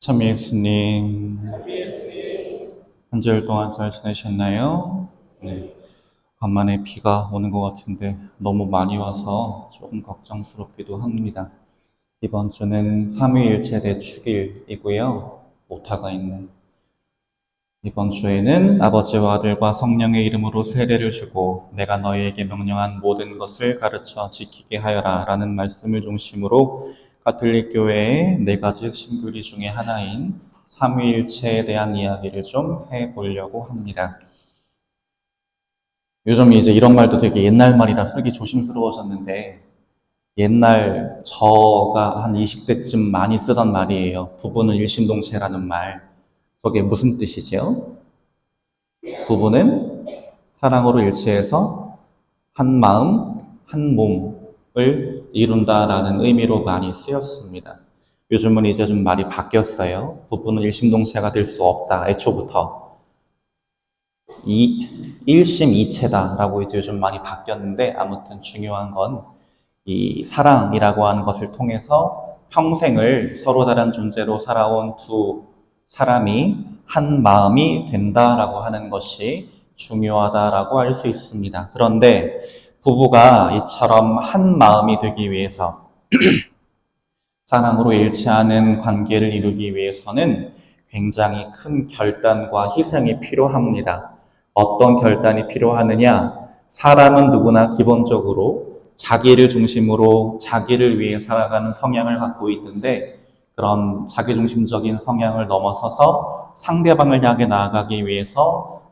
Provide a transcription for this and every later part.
참 예수님, 한 주일 동안 잘 지내셨나요? 네. 간만에 비가 오는 것 같은데 너무 많이 와서 조금 걱정스럽기도 합니다. 이번 주는 삼위일체 대축일이고요. 오타가 있는. 이번 주에는 아버지와 아들과 성령의 이름으로 세례를 주고 내가 너희에게 명령한 모든 것을 가르쳐 지키게 하여라 라는 말씀을 중심으로 가톨릭 교회의 네 가지 핵심 교리 중에 하나인 삼위일체에 대한 이야기를 좀 해보려고 합니다. 요즘 이제 이런 말도 되게 옛날 말이라 쓰기 조심스러워졌는데 옛날 저가 한 20대쯤 많이 쓰던 말이에요. 부부는 일심동체라는 말. 저게 무슨 뜻이죠? 부부는 사랑으로 일치해서 한 마음, 한 몸을 이룬다라는 의미로 많이 쓰였습니다. 요즘은 이제 좀 말이 바뀌었어요. 부부는 일심동체가 될 수 없다. 애초부터. 일심이체다라고 이제 요즘 많이 바뀌었는데 아무튼 중요한 건 이 사랑이라고 하는 것을 통해서 평생을 서로 다른 존재로 살아온 두 사람이 한 마음이 된다라고 하는 것이 중요하다라고 할 수 있습니다. 그런데 부부가 이처럼 한 마음이 되기 위해서 사랑으로 일치하는 관계를 이루기 위해서는 굉장히 큰 결단과 희생이 필요합니다. 어떤 결단이 필요하느냐? 사람은 누구나 기본적으로 자기를 중심으로 자기를 위해 살아가는 성향을 갖고 있는데 그런 자기중심적인 성향을 넘어서서 상대방을 향해 나아가기 위해서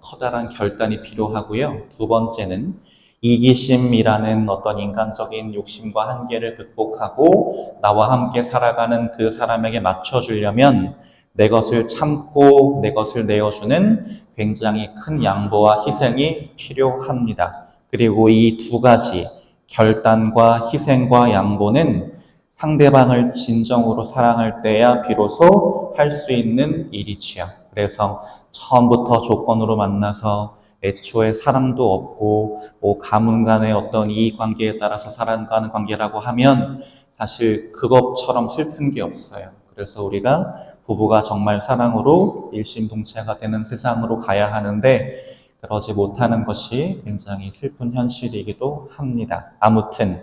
커다란 결단이 필요하고요. 두 번째는 이기심이라는 어떤 인간적인 욕심과 한계를 극복하고 나와 함께 살아가는 그 사람에게 맞춰주려면 내 것을 참고 내 것을 내어주는 굉장히 큰 양보와 희생이 필요합니다. 그리고 이 두 가지 결단과 희생과 양보는 상대방을 진정으로 사랑할 때야 비로소 할 수 있는 일이지요. 그래서 처음부터 조건으로 만나서 애초에 사랑도 없고 가문 간의 어떤 이익관계에 따라서 살아가는 관계라고 하면 사실 그것처럼 슬픈 게 없어요. 그래서 우리가 부부가 정말 사랑으로 일심동체가 되는 세상으로 가야 하는데 그러지 못하는 것이 굉장히 슬픈 현실이기도 합니다. 아무튼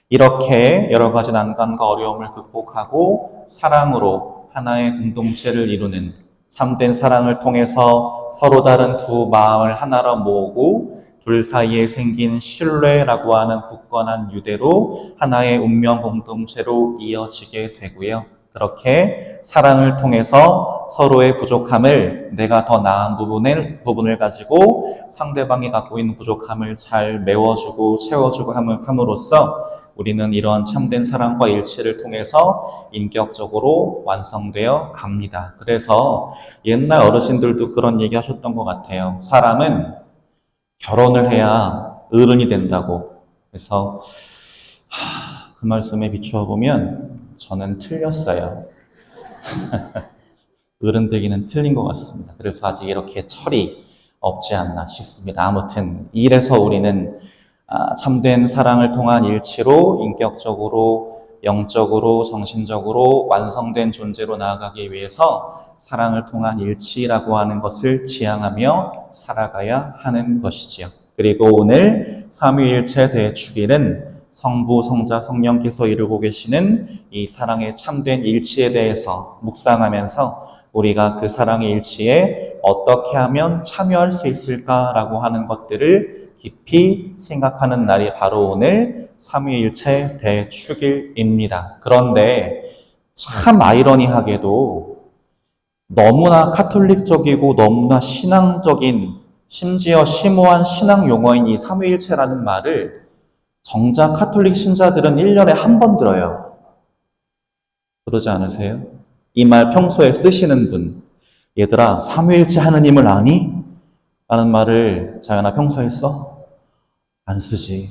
이렇게 여러 가지 난관과 어려움을 극복하고 사랑으로 하나의 공동체를 이루는 참된 사랑을 통해서 서로 다른 두 마음을 하나로 모으고 둘 사이에 생긴 신뢰라고 하는 굳건한 유대로 하나의 운명 공동체로 이어지게 되고요. 그렇게 사랑을 통해서 서로의 부족함을 내가 더 나은 부분을 가지고 상대방이 갖고 있는 부족함을 잘 메워주고 채워주고 함으로써 우리는 이런 참된 사랑과 일치를 통해서 인격적으로 완성되어 갑니다. 그래서 옛날 어르신들도 그런 얘기 하셨던 것 같아요. 사람은 결혼을 해야 어른이 된다고. 그래서 그 말씀에 비추어 보면 저는 틀렸어요. 어른 되기는 틀린 것 같습니다. 그래서 아직 이렇게 철이 없지 않나 싶습니다. 아무튼 이래서 우리는 참된 사랑을 통한 일치로 인격적으로, 영적으로, 정신적으로 완성된 존재로 나아가기 위해서 사랑을 통한 일치라고 하는 것을 지향하며 살아가야 하는 것이지요. 그리고 오늘 삼위일체 대축일은 성부, 성자, 성령께서 이루고 계시는 이 사랑의 참된 일치에 대해서 묵상하면서 우리가 그 사랑의 일치에 어떻게 하면 참여할 수 있을까라고 하는 것들을 깊이 생각하는 날이 바로 오늘 삼위일체 대축일입니다. 그런데 참 아이러니하게도 너무나 카톨릭적이고 너무나 신앙적인 심지어 심오한 신앙 용어인 이 삼위일체라는 말을 정작 카톨릭 신자들은 1년에 한 번 들어요. 그러지 않으세요? 이 말 평소에 쓰시는 분, 얘들아 삼위일체 하느님을 아니? 라는 말을 자연아 평소에 써? 안 쓰지.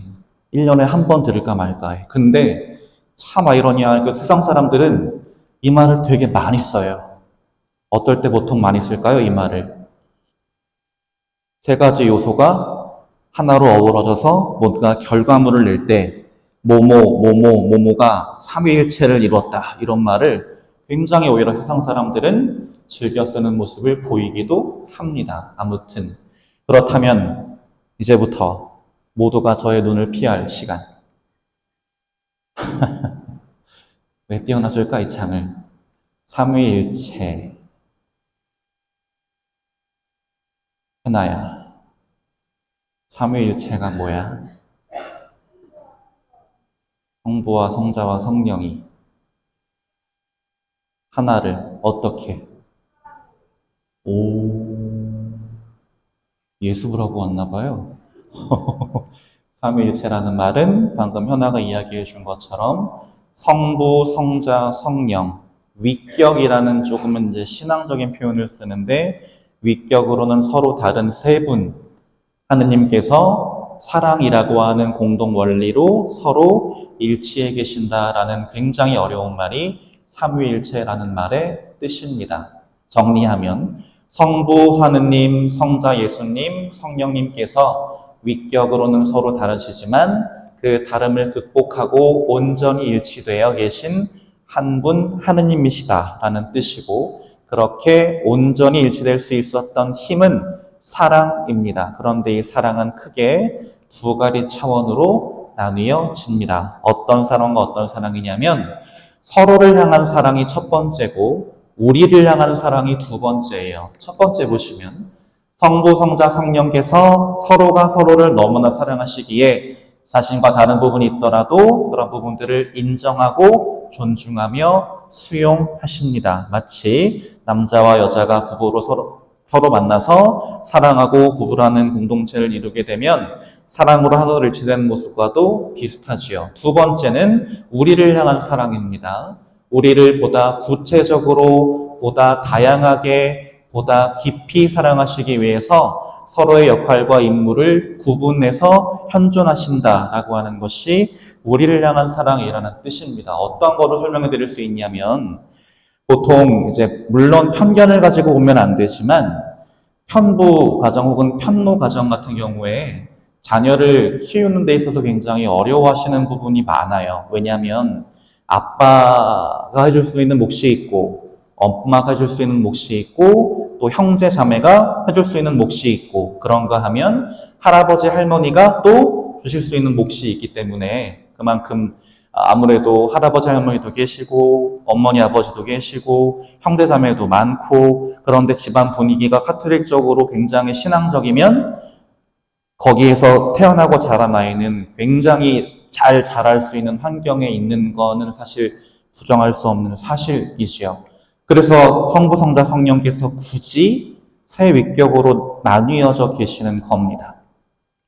1년에 한 번 들을까 말까 해. 근데 참 아이러니한 그 세상 사람들은 이 말을 되게 많이 써요. 어떨 때 보통 많이 쓸까요? 이 말을. 세 가지 요소가 하나로 어우러져서 뭔가 결과물을 낼 때 모모가 삼위일체를 이뤘다. 이런 말을 굉장히 오히려 세상 사람들은 즐겨 쓰는 모습을 보이기도 합니다. 아무튼 그렇다면 이제부터 모두가 저의 눈을 피할 시간. 왜 띄워놔줄까 이 창을. 삼위일체. 하나야. 삼위일체가 뭐야? 성부와 성자와 성령이 하나를 어떻게? 예습을 하고 왔나 봐요. 삼위일체라는 말은 방금 현아가 이야기해 준 것처럼 성부, 성자, 성령, 위격이라는 조금은 이제 신앙적인 표현을 쓰는데 위격으로는 서로 다른 세 분, 하느님께서 사랑이라고 하는 공동 원리로 서로 일치해 계신다라는 굉장히 어려운 말이 삼위일체라는 말의 뜻입니다. 정리하면 성부 하느님, 성자 예수님, 성령님께서 위격으로는 서로 다르시지만 그 다름을 극복하고 온전히 일치되어 계신 한 분 하느님이시다라는 뜻이고, 그렇게 온전히 일치될 수 있었던 힘은 사랑입니다. 그런데 이 사랑은 크게 두 가지 차원으로 나뉘어집니다. 어떤 사랑과 어떤 사랑이냐면 서로를 향한 사랑이 첫 번째고 우리를 향한 사랑이 두 번째예요. 첫 번째 보시면 성부, 성자, 성령께서 서로가 서로를 너무나 사랑하시기에 자신과 다른 부분이 있더라도 그런 부분들을 인정하고 존중하며 수용하십니다. 마치 남자와 여자가 부부로 서로 만나서 사랑하고 구분하는 공동체를 이루게 되면 사랑으로 하나로 일치되는 모습과도 비슷하지요. 두 번째는 우리를 향한 사랑입니다. 우리를 보다 구체적으로, 보다 다양하게, 보다 깊이 사랑하시기 위해서 서로의 역할과 임무를 구분해서 현존하신다라고 하는 것이 우리를 향한 사랑이라는 뜻입니다. 어떤 거로 설명해 드릴 수 있냐면, 보통 이제 물론 편견을 가지고 보면 안 되지만 편부 가정 혹은 편모 가정 같은 경우에 자녀를 키우는 데 있어서 굉장히 어려워하시는 부분이 많아요. 왜냐하면 아빠가 해줄 수 있는 몫이 있고 엄마가 해줄 수 있는 몫이 있고 또 형제 자매가 해줄 수 있는 몫이 있고, 그런가 하면 할아버지 할머니가 또 주실 수 있는 몫이 있기 때문에 그만큼 아무래도 할아버지 할머니도 계시고 어머니 아버지도 계시고 형제 자매도 많고, 그런데 집안 분위기가 카톨릭적으로 굉장히 신앙적이면 거기에서 태어나고 자란 아이는 굉장히 잘 자랄 수 있는 환경에 있는 거는 사실 부정할 수 없는 사실이지요. 그래서 성부, 성자, 성령께서 굳이 세 위격으로 나뉘어져 계시는 겁니다.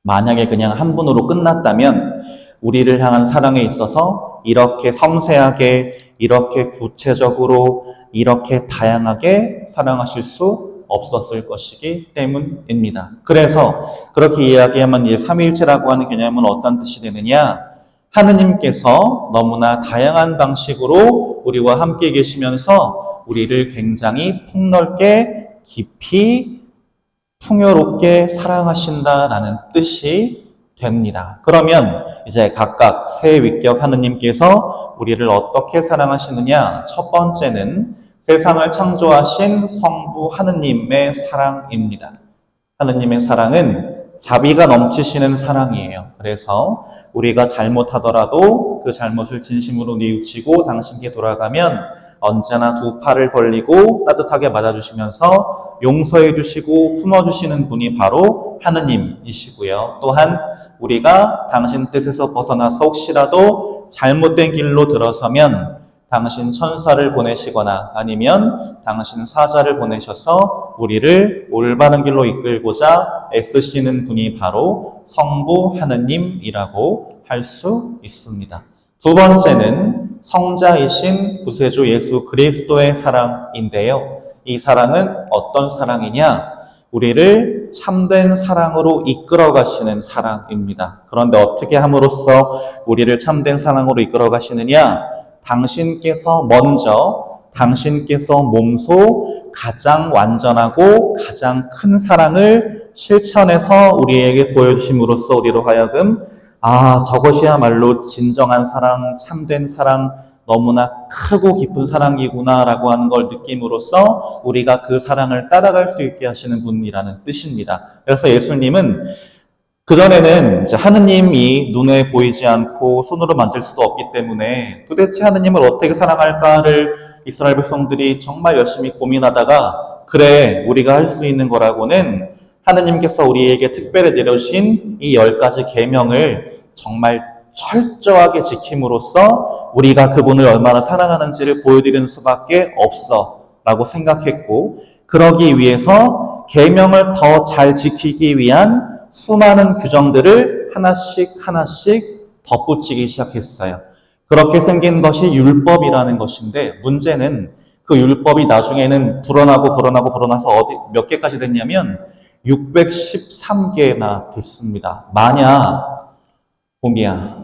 만약에 그냥 한 분으로 끝났다면 우리를 향한 사랑에 있어서 이렇게 섬세하게, 이렇게 구체적으로, 이렇게 다양하게 사랑하실 수 없었을 것이기 때문입니다. 그래서 그렇게 이야기하면 이제 삼위일체라고 하는 개념은 어떤 뜻이 되느냐? 하느님께서 너무나 다양한 방식으로 우리와 함께 계시면서 우리를 굉장히 폭넓게, 깊이, 풍요롭게 사랑하신다라는 뜻이 됩니다. 그러면 이제 각각 세 위격 하느님께서 우리를 어떻게 사랑하시느냐? 첫 번째는 세상을 창조하신 성부 하느님의 사랑입니다. 하느님의 사랑은 자비가 넘치시는 사랑이에요. 그래서 우리가 잘못하더라도 그 잘못을 진심으로 뉘우치고 당신께 돌아가면 언제나 두 팔을 벌리고 따뜻하게 맞아주시면서 용서해 주시고 품어주시는 분이 바로 하느님이시고요. 또한 우리가 당신 뜻에서 벗어나서 혹시라도 잘못된 길로 들어서면 당신 천사를 보내시거나 아니면 당신 사자를 보내셔서 우리를 올바른 길로 이끌고자 애쓰시는 분이 바로 성부 하느님이라고 할 수 있습니다. 두 번째는 성자이신 구세주 예수 그리스도의 사랑인데요. 이 사랑은 어떤 사랑이냐? 우리를 참된 사랑으로 이끌어 가시는 사랑입니다. 그런데 어떻게 함으로써 우리를 참된 사랑으로 이끌어 가시느냐? 당신께서 먼저 당신께서 몸소 가장 완전하고 가장 큰 사랑을 실천해서 우리에게 보여주심으로써 우리로 하여금 저것이야말로 진정한 사랑, 참된 사랑, 너무나 크고 깊은 사랑이구나라고 하는 걸 느낌으로써 우리가 그 사랑을 따라갈 수 있게 하시는 분이라는 뜻입니다. 그래서 예수님은 그전에는 이제 하느님이 눈에 보이지 않고 손으로 만질 수도 없기 때문에 도대체 하느님을 어떻게 사랑할까를 이스라엘 백성들이 정말 열심히 고민하다가, 그래, 우리가 할 수 있는 거라고는 하느님께서 우리에게 특별히 내려주신 이 10가지 계명을 정말 철저하게 지킴으로써 우리가 그분을 얼마나 사랑하는지를 보여드리는 수밖에 없어 라고 생각했고, 그러기 위해서 계명을 더 잘 지키기 위한 수많은 규정들을 하나씩 하나씩 덧붙이기 시작했어요. 그렇게 생긴 것이 율법이라는 것인데, 문제는 그 율법이 나중에는 불어나서 몇 개까지 됐냐면 613개나 됐습니다. 만약 봄이야,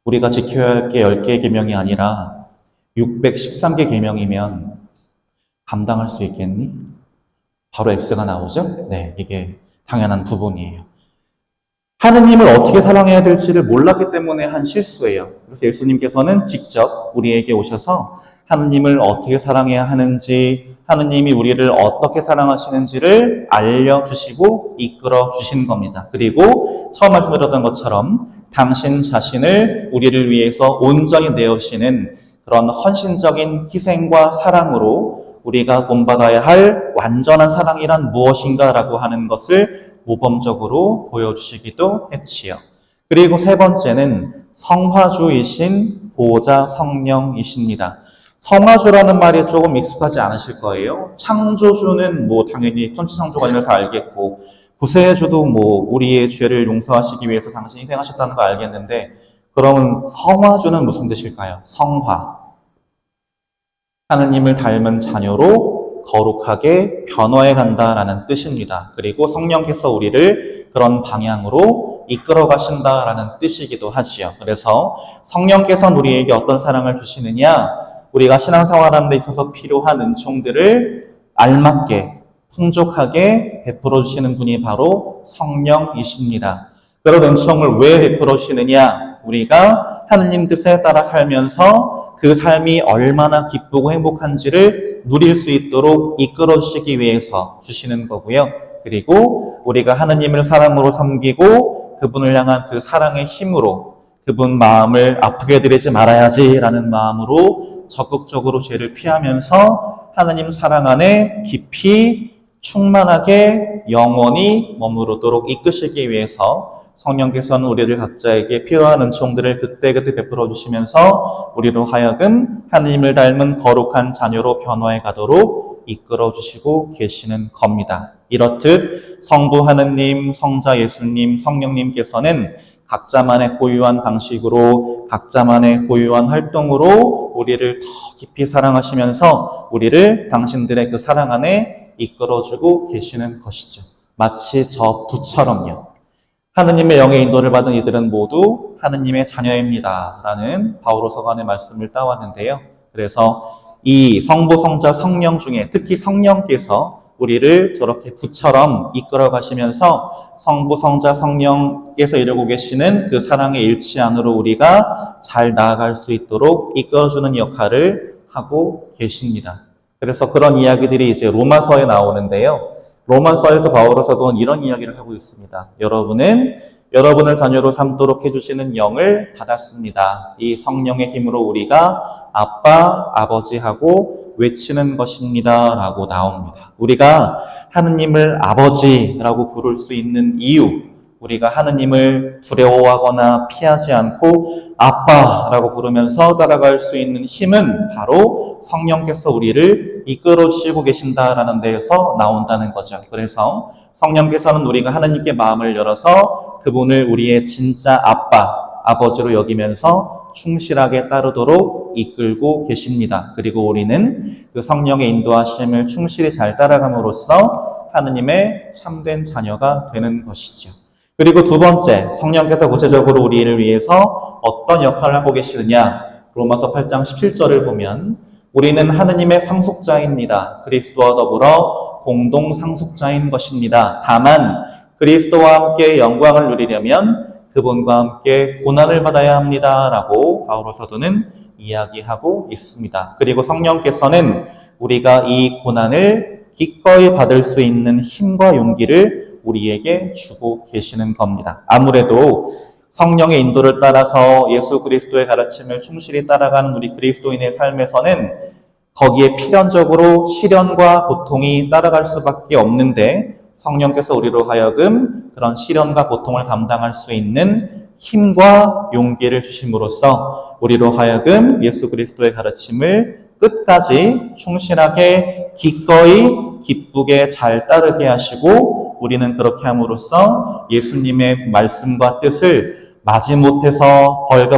우리가 지켜야 할 게 10개의 계명이 아니라 613개 계명이면 감당할 수 있겠니? 바로 X가 나오죠? 네, 이게 당연한 부분이에요. 하느님을 어떻게 사랑해야 될지를 몰랐기 때문에 한 실수예요. 그래서 예수님께서는 직접 우리에게 오셔서 하느님을 어떻게 사랑해야 하는지, 하느님이 우리를 어떻게 사랑하시는지를 알려주시고 이끌어 주신 겁니다. 그리고 처음 말씀드렸던 것처럼 당신 자신을 우리를 위해서 온전히 내어주시는 그런 헌신적인 희생과 사랑으로 우리가 본받아야 할 완전한 사랑이란 무엇인가라고 하는 것을 모범적으로 보여주시기도 했지요. 그리고 세 번째는 성화주이신 보호자 성령이십니다. 성화주라는 말이 조금 익숙하지 않으실 거예요. 창조주는 당연히 천지창조가 아니라서 알겠고, 구세주도 우리의 죄를 용서하시기 위해서 당신이 희생하셨다는 거 알겠는데, 그러면 성화주는 무슨 뜻일까요? 성화. 하느님을 닮은 자녀로 거룩하게 변화해 간다라는 뜻입니다. 그리고 성령께서 우리를 그런 방향으로 이끌어 가신다라는 뜻이기도 하지요. 그래서 성령께서는 우리에게 어떤 사랑을 주시느냐? 우리가 신앙생활하는 데 있어서 필요한 은총들을 알맞게 풍족하게 베풀어 주시는 분이 바로 성령이십니다. 그런 은총을 왜 베풀어 주시느냐? 우리가 하느님 뜻에 따라 살면서 그 삶이 얼마나 기쁘고 행복한지를 누릴 수 있도록 이끌어 주시기 위해서 주시는 거고요. 그리고 우리가 하느님을 사랑으로 섬기고 그분을 향한 그 사랑의 힘으로 그분 마음을 아프게 드리지 말아야지라는 마음으로 적극적으로 죄를 피하면서 하느님 사랑 안에 깊이 충만하게 영원히 머무르도록 이끄시기 위해서 성령께서는 우리를 각자에게 필요한 은총들을 그때그때 베풀어 주시면서 우리로 하여금 하느님을 닮은 거룩한 자녀로 변화해 가도록 이끌어 주시고 계시는 겁니다. 이렇듯 성부 하느님, 성자 예수님, 성령님께서는 각자만의 고유한 방식으로 각자만의 고유한 활동으로 우리를 더 깊이 사랑하시면서 우리를 당신들의 그 사랑 안에 이끌어주고 계시는 것이죠. 마치 저 부처럼요. 하느님의 영의 인도를 받은 이들은 모두 하느님의 자녀입니다. 라는 바오로 서간의 말씀을 따왔는데요. 그래서 이 성부, 성자, 성령 중에 특히 성령께서 우리를 저렇게 부처럼 이끌어 가시면서 성부, 성자, 성령께서 이루고 계시는 그 사랑의 일치 안으로 우리가 잘 나아갈 수 있도록 이끌어주는 역할을 하고 계십니다. 그래서 그런 이야기들이 이제 로마서에 나오는데요. 로마서에서 바오로 사도는 이런 이야기를 하고 있습니다. 여러분은 여러분을 자녀로 삼도록 해주시는 영을 받았습니다. 이 성령의 힘으로 우리가 아빠, 아버지하고 외치는 것입니다. 라고 나옵니다. 우리가 하느님을 아버지라고 부를 수 있는 이유, 우리가 하느님을 두려워하거나 피하지 않고 아빠라고 부르면서 따라갈 수 있는 힘은 바로 성령께서 우리를 이끌어 주시고 계신다라는 데에서 나온다는 거죠. 그래서 성령께서는 우리가 하느님께 마음을 열어서 그분을 우리의 진짜 아빠, 아버지로 여기면서 충실하게 따르도록 이끌고 계십니다. 그리고 우리는 그 성령의 인도하심을 충실히 잘 따라감으로써 하느님의 참된 자녀가 되는 것이죠. 그리고 두 번째, 성령께서 구체적으로 우리를 위해서 어떤 역할을 하고 계시느냐? 로마서 8장 17절을 보면 우리는 하느님의 상속자입니다. 그리스도와 더불어 공동 상속자인 것입니다. 다만 그리스도와 함께 영광을 누리려면 그분과 함께 고난을 받아야 합니다. 라고 바오로 사도는 이야기하고 있습니다. 그리고 성령께서는 우리가 이 고난을 기꺼이 받을 수 있는 힘과 용기를 우리에게 주고 계시는 겁니다. 아무래도 성령의 인도를 따라서 예수 그리스도의 가르침을 충실히 따라가는 우리 그리스도인의 삶에서는 거기에 필연적으로 시련과 고통이 따라갈 수밖에 없는데 성령께서 우리로 하여금 그런 시련과 고통을 감당할 수 있는 힘과 용기를 주심으로써 우리로 하여금 예수 그리스도의 가르침을 끝까지 충실하게 기꺼이 기쁘게 잘 따르게 하시고 우리는 그렇게 함으로써 예수님의 말씀과 뜻을 마지못해서 벌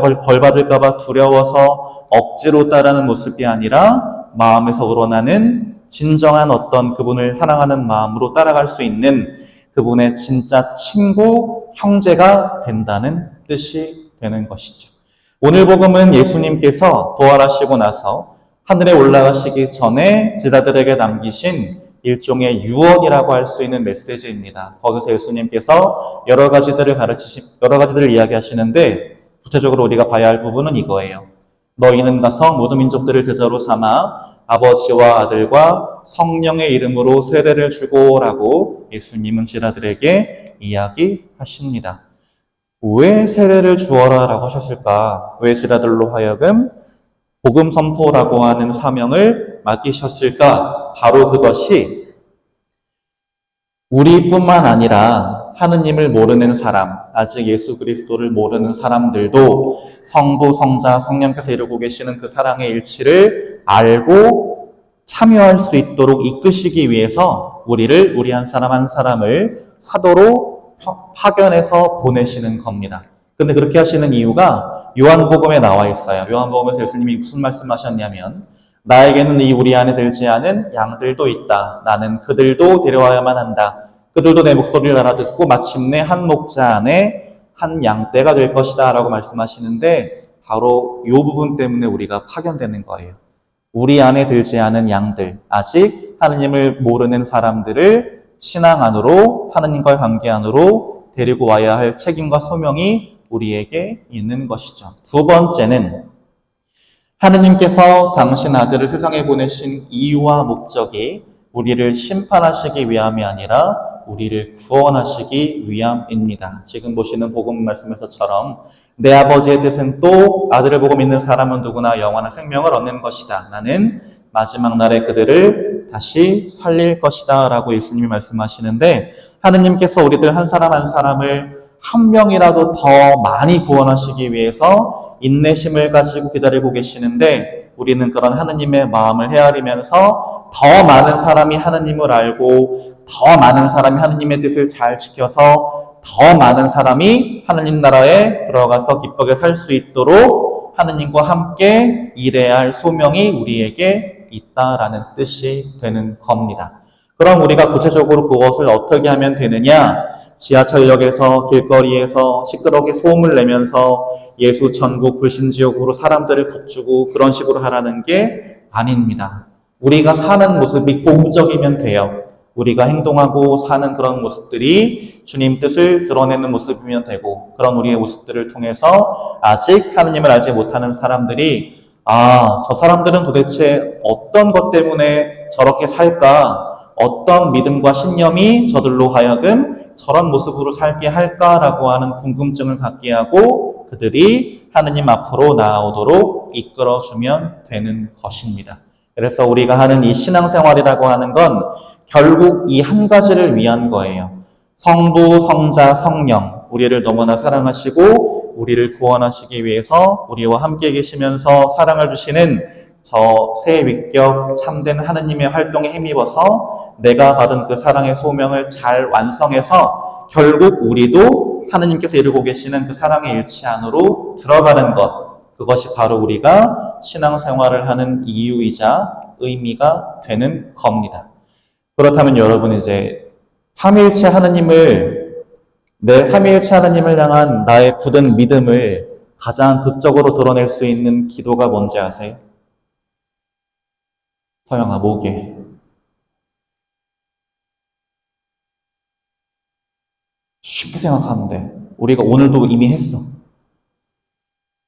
받을까 봐 두려워서 억지로 따르는 모습이 아니라 마음에서 우러나는 진정한 어떤 그분을 사랑하는 마음으로 따라갈 수 있는 그분의 진짜 친구, 형제가 된다는 뜻이 되는 것이죠. 오늘 복음은 예수님께서 부활하시고 나서 하늘에 올라가시기 전에 제자들에게 남기신 일종의 유언이라고 할 수 있는 메시지입니다. 거기서 예수님께서 여러 가지들을 이야기하시는데 구체적으로 우리가 봐야 할 부분은 이거예요. 너희는 가서 모든 민족들을 제자로 삼아 아버지와 아들과 성령의 이름으로 세례를 주고라고 예수님은 제자들에게 이야기하십니다. 왜 세례를 주어라라고 하셨을까? 왜 제자들로 하여금 복음 선포라고 하는 사명을 맡기셨을까? 바로 그것이 우리뿐만 아니라 하느님을 모르는 사람, 아직 예수 그리스도를 모르는 사람들도 성부, 성자, 성령께서 이루고 계시는 그 사랑의 일치를 알고 참여할 수 있도록 이끄시기 위해서 우리 한 사람을 사도로 파견해서 보내시는 겁니다. 근데 그렇게 하시는 이유가 요한복음에 나와 있어요. 요한복음에서 예수님이 무슨 말씀하셨냐면 나에게는 이 우리 안에 들지 않은 양들도 있다. 나는 그들도 데려와야만 한다. 그들도 내 목소리를 알아듣고 마침내 한 목자 안에 한 양떼가 될 것이다 라고 말씀하시는데 바로 이 부분 때문에 우리가 파견되는 거예요. 우리 안에 들지 않은 양들, 아직 하느님을 모르는 사람들을 신앙 안으로, 하느님과의 관계 안으로 데리고 와야 할 책임과 소명이 우리에게 있는 것이죠. 두 번째는 하느님께서 당신 아들을 세상에 보내신 이유와 목적이 우리를 심판하시기 위함이 아니라 우리를 구원하시기 위함입니다. 지금 보시는 복음 말씀에서처럼 내 아버지의 뜻은 또 아들을 보고 믿는 사람은 누구나 영원한 생명을 얻는 것이다. 나는 마지막 날에 그들을 다시 살릴 것이다 라고 예수님이 말씀하시는데 하느님께서 우리들 한 사람 한 사람을 한 명이라도 더 많이 구원하시기 위해서 인내심을 가지고 기다리고 계시는데 우리는 그런 하느님의 마음을 헤아리면서 더 많은 사람이 하느님을 알고 더 많은 사람이 하느님의 뜻을 잘 지켜서 더 많은 사람이 하느님 나라에 들어가서 기쁘게 살 수 있도록 하느님과 함께 일해야 할 소명이 우리에게 있다라는 뜻이 되는 겁니다. 그럼 우리가 구체적으로 그것을 어떻게 하면 되느냐? 지하철역에서 길거리에서 시끄럽게 소음을 내면서 예수 천국 불신지옥으로 사람들을 겁주고 그런 식으로 하라는 게 아닙니다. 우리가 사는 모습이 복음적이면 돼요. 우리가 행동하고 사는 그런 모습들이 주님 뜻을 드러내는 모습이면 되고 그런 우리의 모습들을 통해서 아직 하느님을 알지 못하는 사람들이 저 사람들은 도대체 어떤 것 때문에 저렇게 살까? 어떤 믿음과 신념이 저들로 하여금 저런 모습으로 살게 할까라고 하는 궁금증을 갖게 하고 그들이 하느님 앞으로 나아오도록 이끌어주면 되는 것입니다. 그래서 우리가 하는 이 신앙생활이라고 하는 건 결국 이 한 가지를 위한 거예요. 성부, 성자, 성령, 우리를 너무나 사랑하시고 우리를 구원하시기 위해서 우리와 함께 계시면서 사랑을 주시는 저 새 위격 참된 하느님의 활동에 힘입어서 내가 받은 그 사랑의 소명을 잘 완성해서 결국 우리도 하느님께서 이루고 계시는 그 사랑의 일치 안으로 들어가는 것, 그것이 바로 우리가 신앙생활을 하는 이유이자 의미가 되는 겁니다. 그렇다면 여러분 이제 삼위일체 하느님을 내 삼위일체 하느님을 향한 나의 굳은 믿음을 가장 극적으로 드러낼 수 있는 기도가 뭔지 아세요? 서영아, 뭐게? 쉽게 생각하는데 우리가 오늘도 이미 했어.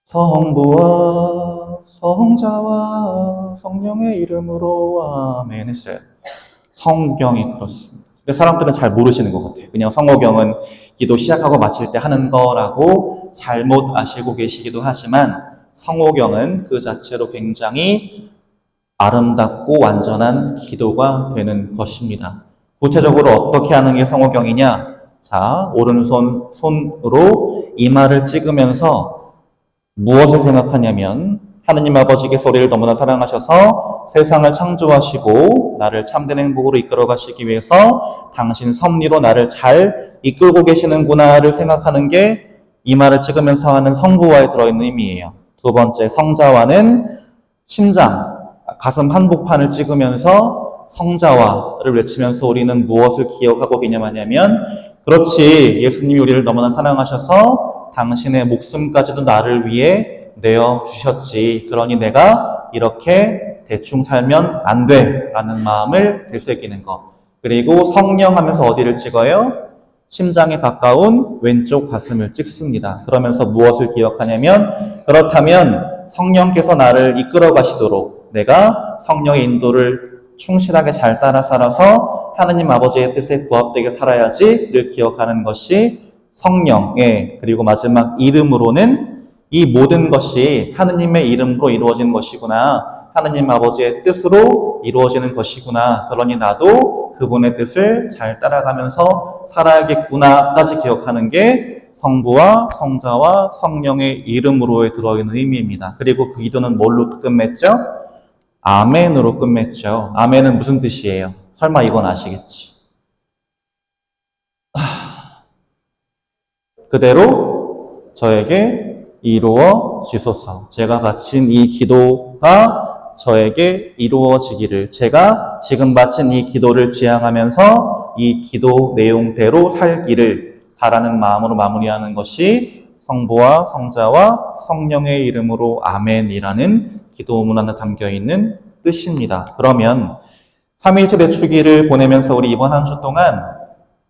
성부와 성자와 성령의 이름으로 아멘 했어요. 성경이 그렇습니다. 근데 사람들은 잘 모르시는 것 같아요. 그냥 성호경은 기도 시작하고 마칠 때 하는 거라고 잘못 아시고 계시기도 하지만 성호경은 그 자체로 굉장히 아름답고 완전한 기도가 되는 것입니다. 구체적으로 어떻게 하는 게 성호경이냐? 자, 손으로 이마를 찍으면서 무엇을 생각하냐면 하느님 아버지께서 우리를 너무나 사랑하셔서 세상을 창조하시고 나를 참된 행복으로 이끌어 가시기 위해서 당신 섭리로 나를 잘 이끌고 계시는구나를 생각하는 게 이마를 찍으면서 하는 성부와에 들어있는 의미예요. 두 번째, 성자와는 심장, 가슴 한복판을 찍으면서 성자와를 외치면서 우리는 무엇을 기억하고 기념하냐면 그렇지, 예수님이 우리를 너무나 사랑하셔서 당신의 목숨까지도 나를 위해 내어주셨지. 그러니 내가 이렇게 대충 살면 안 돼 라는 마음을 되새기는 것. 그리고 성령 하면서 어디를 찍어요? 심장에 가까운 왼쪽 가슴을 찍습니다. 그러면서 무엇을 기억하냐면 그렇다면 성령께서 나를 이끌어 가시도록 내가 성령의 인도를 충실하게 잘 따라 살아서 하느님 아버지의 뜻에 부합되게 살아야지를 기억하는 것이 성령의 그리고 마지막 이름으로는 이 모든 것이 하느님의 이름으로 이루어진 것이구나. 하느님 아버지의 뜻으로 이루어지는 것이구나. 그러니 나도 그분의 뜻을 잘 따라가면서 살아야겠구나까지 기억하는 게 성부와 성자와 성령의 이름으로에 들어있는 의미입니다. 그리고 그 기도는 뭘로 끝맺죠? 아멘으로 끝맺죠. 아멘은 무슨 뜻이에요? 설마 이건 아시겠지? 그대로 저에게 이루어지소서. 제가 바친 이 기도가 저에게 이루어지기를, 제가 지금 바친 이 기도를 지향하면서 이 기도 내용대로 살기를 바라는 마음으로 마무리하는 것이 성부와 성자와 성령의 이름으로 아멘이라는 기도문 안에 담겨있는 뜻입니다. 그러면 3.1절 대축일을 보내면서 우리 이번 한 주 동안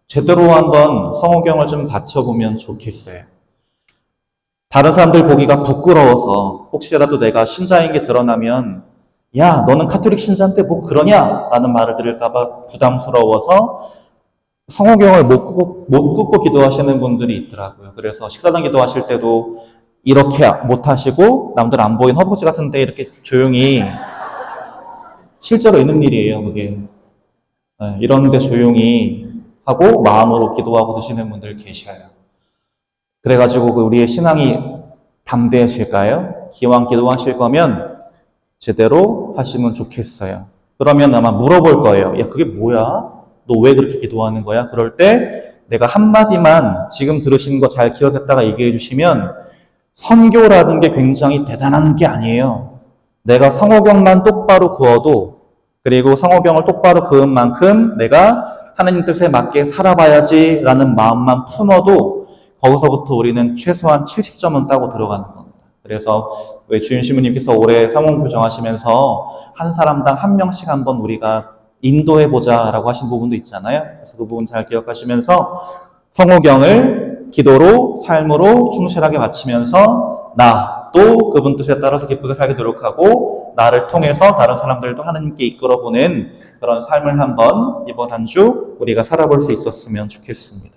제대로 한번 성호경을 좀 받쳐보면 좋겠어요. 다른 사람들 보기가 부끄러워서 혹시라도 내가 신자인 게 드러나면 야, 너는 카톨릭 신자인데 뭐 그러냐? 라는 말을 들을까봐 부담스러워서 성호경을 못 끄고 기도하시는 분들이 있더라고요. 그래서 식사당 기도하실 때도 이렇게 못 하시고 남들 안 보이는 허벅지 같은 데 이렇게 조용히, 실제로 있는 일이에요, 그게. 이런데 조용히 하고 마음으로 기도하고 드시는 분들 계셔요. 그래가지고 우리의 신앙이 담대해질까요? 기왕 기도하실 거면 제대로 하시면 좋겠어요. 그러면 아마 물어볼 거예요. 야, 그게 뭐야? 너 왜 그렇게 기도하는 거야? 그럴 때 내가 한마디만 지금 들으신 거 잘 기억했다가 얘기해 주시면 선교라는 게 굉장히 대단한 게 아니에요. 내가 성호경만 똑바로 그어도, 그리고 성호경을 똑바로 그은 만큼 내가 하나님 뜻에 맞게 살아봐야지 라는 마음만 품어도 거기서부터 우리는 최소한 70점은 따고 들어가는 겁니다. 그래서 왜 주임 신부님께서 올해 사모부 정하시면서 한 사람당 한 명씩 한번 우리가 인도해보자 라고 하신 부분도 있잖아요. 그래서 그 부분 잘 기억하시면서 성호경을 기도로, 삶으로 충실하게 바치면서 나도 그분 뜻에 따라서 기쁘게 살게 노력하고 나를 통해서 다른 사람들도 하나님께 이끌어보는 그런 삶을 한번 이번 한 주 우리가 살아볼 수 있었으면 좋겠습니다.